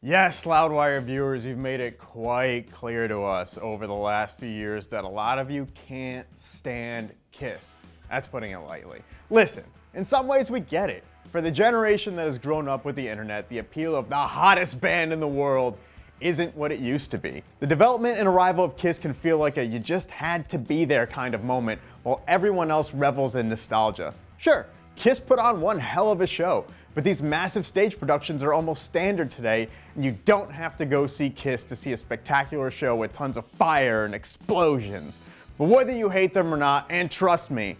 Yes, Loudwire viewers, you've made it quite clear to us over the last few years that a lot of you can't stand Kiss. That's putting it lightly. Listen, in some ways we get it. For the generation that has grown up with the internet, the appeal of the hottest band in the world isn't what it used to be. The development and arrival of Kiss can feel like a you just had to be there kind of moment, while everyone else revels in nostalgia. Sure, Kiss put on one hell of a show, but these massive stage productions are almost standard today, and you don't have to go see Kiss to see a spectacular show with tons of fire and explosions. But whether you hate them or not, and trust me,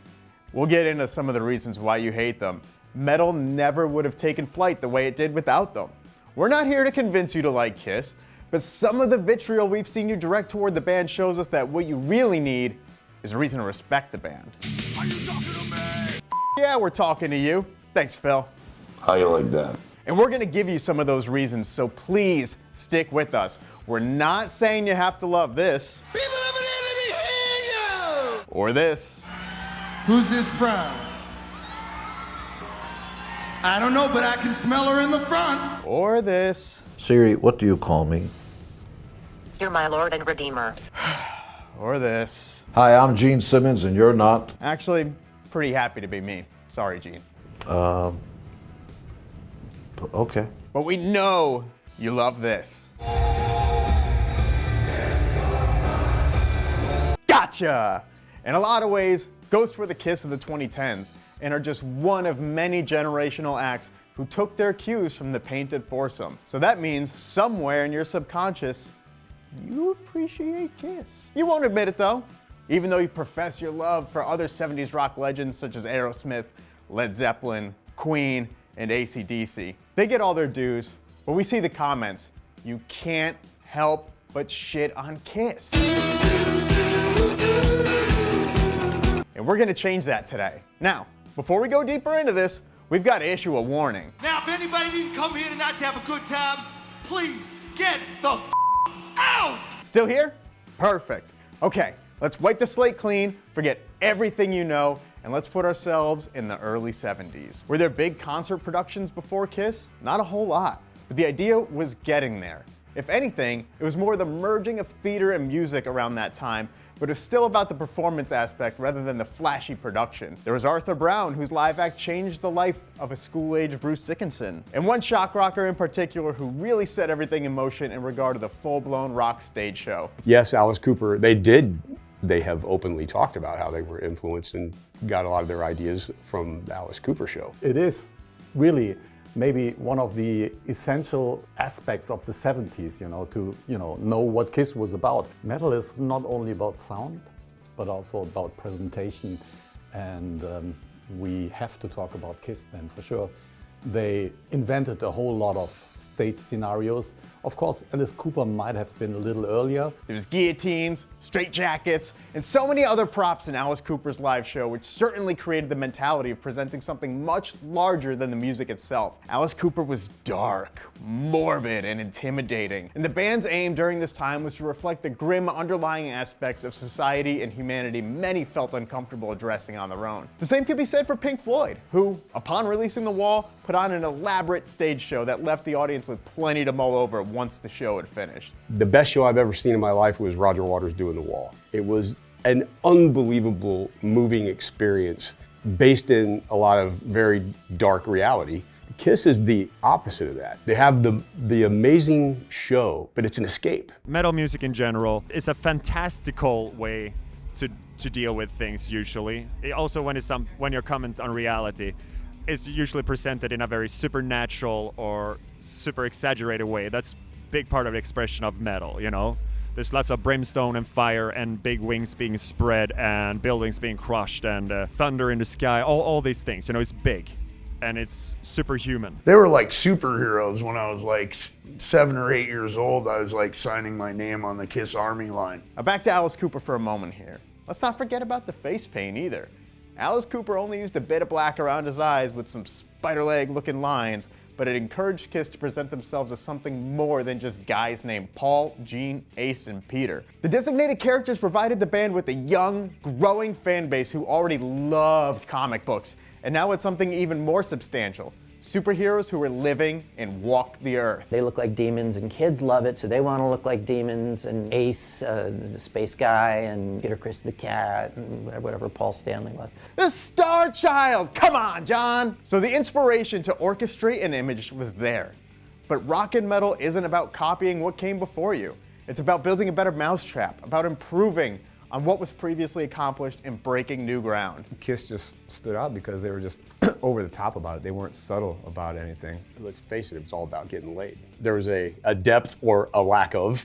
we'll get into some of the reasons why you hate them, metal never would have taken flight the way it did without them. We're not here to convince you to like Kiss, but some of the vitriol we've seen you direct toward the band shows us that what you really need is a reason to respect the band. Are you talking to me? Yeah, we're talking to you. Thanks, Phil. How you like that? And we're gonna give you some of those reasons, so please stick with us. We're not saying you have to love this. People of an enemy, hear you! Or this. Who's this from? I don't know, but I can smell her in the front. Or this. Siri, what do you call me? You're my Lord and Redeemer. Or this. Hi, I'm Gene Simmons and you're not. Actually, pretty happy to be me. Sorry, Gene. Okay. But we know you love this. Gotcha! In a lot of ways, Ghosts were the Kiss of the 2010s and are just one of many generational acts who took their cues from the Painted Foursome. So that means somewhere in your subconscious, you appreciate Kiss. You won't admit it though, even though you profess your love for other 70s rock legends such as Aerosmith, Led Zeppelin, Queen, and AC/DC. They get all their dues, but we see the comments. You can't help but shit on Kiss. And we're gonna change that today. Now, before we go deeper into this, we've got to issue a warning. Now, if anybody didn't come here tonight to have a good time, please get the out! Still here? Perfect. Okay, let's wipe the slate clean, forget everything you know, and let's put ourselves in the early 70s. Were there big concert productions before Kiss? Not a whole lot, but the idea was getting there. If anything, it was more the merging of theater and music around that time, but it was still about the performance aspect rather than the flashy production. There was Arthur Brown, whose live act changed the life of a school-age Bruce Dickinson, and one shock rocker in particular who really set everything in motion in regard to the full-blown rock stage show. Yes, Alice Cooper, they have openly talked about how they were influenced and got a lot of their ideas from the Alice Cooper show. It is really maybe one of the essential aspects of the 70s, to know what Kiss was about. Metal is not only about sound, but also about presentation, and we have to talk about Kiss then for sure. They invented a whole lot of stage scenarios. Of course, Alice Cooper might have been a little earlier. There's guillotines, straitjackets, and so many other props in Alice Cooper's live show, which certainly created the mentality of presenting something much larger than the music itself. Alice Cooper was dark, morbid, and intimidating, and the band's aim during this time was to reflect the grim underlying aspects of society and humanity many felt uncomfortable addressing on their own. The same could be said for Pink Floyd, who, upon releasing The Wall, put on an elaborate stage show that left the audience with plenty to mull over once the show had finished. The best show I've ever seen in my life was Roger Waters doing The Wall. It was an unbelievable, moving experience based in a lot of very dark reality. Kiss is the opposite of that. They have the amazing show, but it's an escape. Metal music in general is a fantastical way to deal with things usually. Also when you're comment on reality, it's usually presented in a very supernatural or super exaggerated way. That's a big part of the expression of metal, There's lots of brimstone and fire and big wings being spread and buildings being crushed and thunder in the sky, all these things, it's big and it's superhuman. They were like superheroes when I was like 7 or 8 years old. I was like signing my name on the Kiss Army line. Now back to Alice Cooper for a moment here. Let's not forget about the face paint either. Alice Cooper only used a bit of black around his eyes with some spider leg looking lines, but it encouraged Kiss to present themselves as something more than just guys named Paul, Gene, Ace, and Peter. The designated characters provided the band with a young, growing fan base who already loved comic books, and now it's something even more substantial. superheroes who were living and walked the earth. They look like demons, and kids love it, so they want to look like demons. And Ace, the space guy, and Peter Criss the cat, and whatever Paul Stanley was. The Star Child! Come on, John! So the inspiration to orchestrate an image was there. But rock and metal isn't about copying what came before you. It's about building a better mousetrap, about improving on what was previously accomplished and breaking new ground. Kiss just stood out because they were just over the top about it. They weren't subtle about anything. Let's face it, it's all about getting laid. There was a depth or a lack of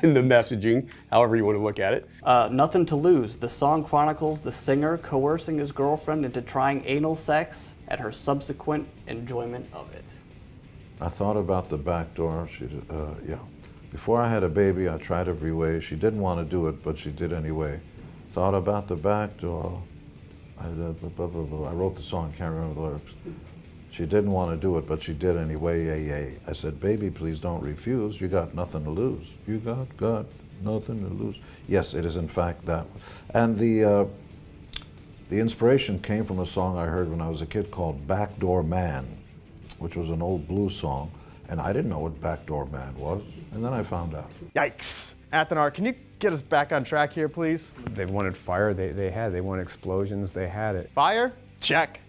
in the messaging, however you want to look at it. Nothing to Lose. The song chronicles the singer coercing his girlfriend into trying anal sex and her subsequent enjoyment of it. I thought about the back door. Yeah. Before I had a baby, I tried every way. She didn't want to do it, but she did anyway. Thought about the back door. I wrote the song, can't remember the lyrics. She didn't want to do it, but she did anyway. I said, baby, please don't refuse. You got nothing to lose. You got nothing to lose. Yes, it is in fact that. And the inspiration came from a song I heard when I was a kid called Backdoor Man, which was an old blues song. And I didn't know what Backdoor Man was, and then I found out. Yikes. Athanar, can you get us back on track here, please? They wanted fire, they had it. They wanted explosions, they had it. Fire? Check.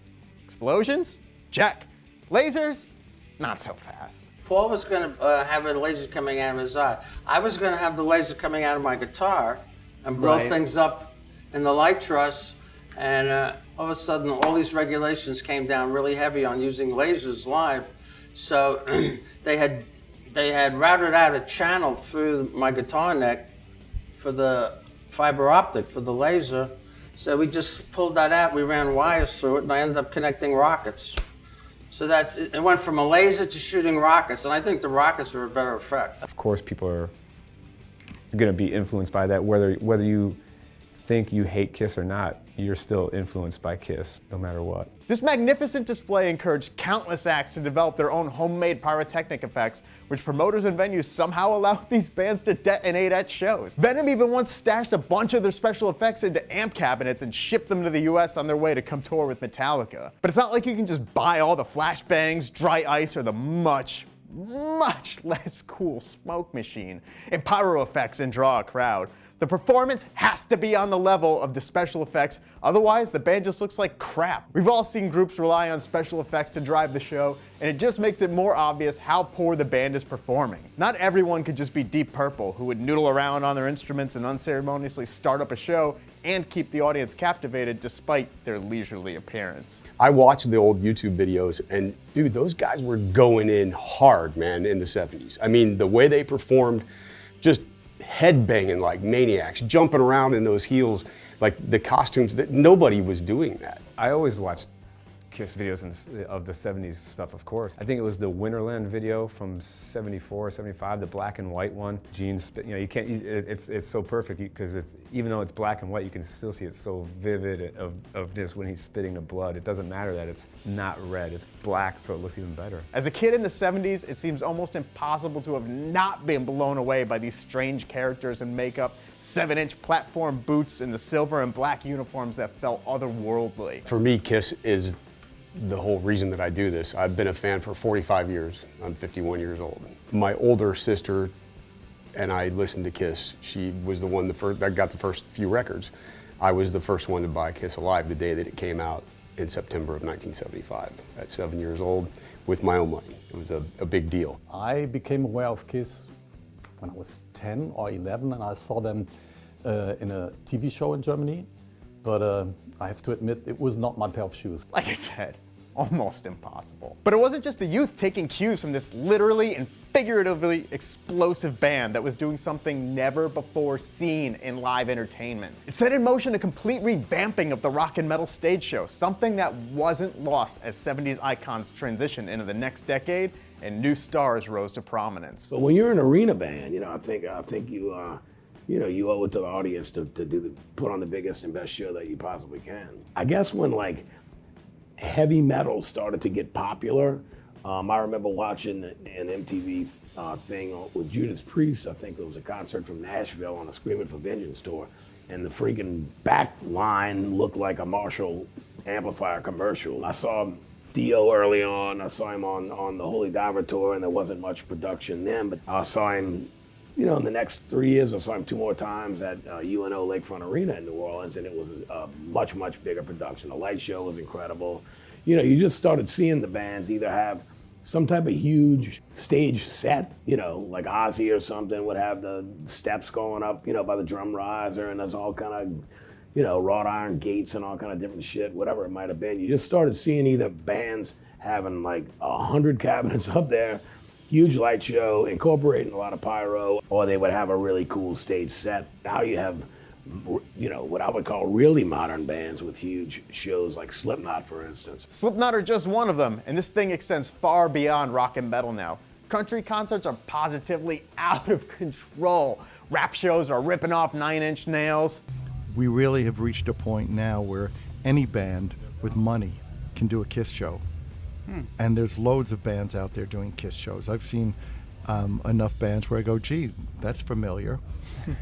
Explosions? Check. Lasers? Not so fast. Paul was going to have a laser coming out of his eye. I was going to have the laser coming out of my guitar and blow things up in the light truss. And all of a sudden, all these regulations came down really heavy on using lasers live. So they had routed out a channel through my guitar neck for the fiber optic, for the laser. So we just pulled that out, we ran wires through it, and I ended up connecting rockets. So that's it. It went from a laser to shooting rockets, and I think the rockets were a better effect. Of course, people are going to be influenced by that, whether you think you hate Kiss or not. You're still influenced by Kiss, no matter what. This magnificent display encouraged countless acts to develop their own homemade pyrotechnic effects, which promoters and venues somehow allowed these bands to detonate at shows. Venom even once stashed a bunch of their special effects into amp cabinets and shipped them to the US on their way to come tour with Metallica. But it's not like you can just buy all the flashbangs, dry ice, or the much less cool smoke machine and pyro effects and draw a crowd. The performance has to be on the level of the special effects, otherwise the band just looks like crap. We've all seen groups rely on special effects to drive the show, and it just makes it more obvious how poor the band is performing. Not everyone could just be Deep Purple, who would noodle around on their instruments and unceremoniously start up a show and keep the audience captivated despite their leisurely appearance. I watched the old YouTube videos, and dude, those guys were going in hard, man, in the 70s. I mean, the way they performed, just headbanging like maniacs, jumping around in those heels, like the costumes, that nobody was doing that. I always watched Kiss videos of the 70s stuff, of course. I think it was the Winterland video from 74, 75, the black and white one. Gene, you can't, it's so perfect because even though it's black and white, you can still see it's so vivid of just when he's spitting the blood. It doesn't matter that it's not red, it's black, so it looks even better. As a kid in the 70s, it seems almost impossible to have not been blown away by these strange characters and makeup, 7-inch platform boots, and the silver and black uniforms that felt otherworldly. For me, Kiss is the whole reason that I do this. I've been a fan for 45 years. I'm 51 years old. My older sister and I listened to Kiss. She was the one that got the first few records. I was the first one to buy Kiss Alive the day that it came out in September of 1975. At 7 years old, with my own money. It was a big deal. I became aware of Kiss when I was 10 or 11, and I saw them in a TV show in Germany. But I have to admit, it was not my pair of shoes. Like I said, almost impossible. But it wasn't just the youth taking cues from this literally and figuratively explosive band that was doing something never before seen in live entertainment. It set in motion a complete revamping of the rock and metal stage show, something that wasn't lost as 70s icons transitioned into the next decade and new stars rose to prominence. But when you're an arena band, I think you you owe it to the audience to put on the biggest and best show that you possibly can. I guess when like heavy metal started to get popular, I remember watching an MTV thing with Judas Priest. I think it was a concert from Nashville on a Screaming for Vengeance tour, and the freaking back line looked like a Marshall amplifier commercial. I saw Dio early on. I saw him on the Holy Diver tour, and there wasn't much production then. But I saw him, you know, in the next 3 years. I saw him 2 more times at UNO Lakefront Arena in New Orleans, and it was a much, much bigger production. The light show was incredible. You know, you just started seeing the bands either have some type of huge stage set, you know, like Ozzy or something would have the steps going up, you know, by the drum riser, and there's all kind of, you know, wrought iron gates and all kind of different shit, whatever it might have been. You just started seeing either bands having like 100 cabinets up there, huge light show, incorporating a lot of pyro, or they would have a really cool stage set. Now you have, you know, what I would call really modern bands with huge shows like Slipknot, for instance. Slipknot are just one of them, and this thing extends far beyond rock and metal now. Country concerts are positively out of control. Rap shows are ripping off 9 Inch Nails. We really have reached a point now where any band with money can do a Kiss show. And there's loads of bands out there doing Kiss shows. I've seen enough bands where I go, gee, that's familiar.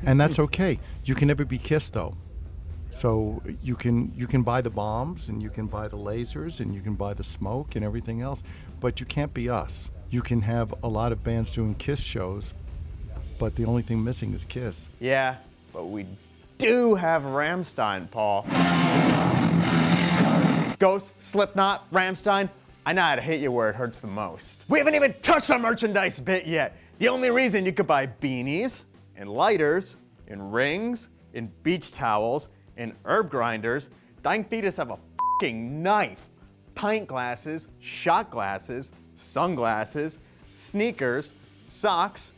And that's okay. You can never be Kiss though. So you can buy the bombs and you can buy the lasers and you can buy the smoke and everything else, but you can't be us. You can have a lot of bands doing Kiss shows, but the only thing missing is Kiss. Yeah, but we do have Rammstein, Paul. Ghost, Slipknot, Rammstein. I know how to hit you where it hurts the most. We haven't even touched our merchandise bit yet. The only reason you could buy beanies and lighters and rings and beach towels and herb grinders, Dying Fetus have a fucking knife, pint glasses, shot glasses, sunglasses, sneakers, socks,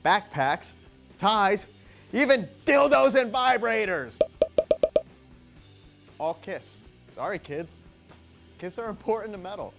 backpacks, ties, even dildos and vibrators. All Kiss. Sorry, kids. Kiss are important to metal.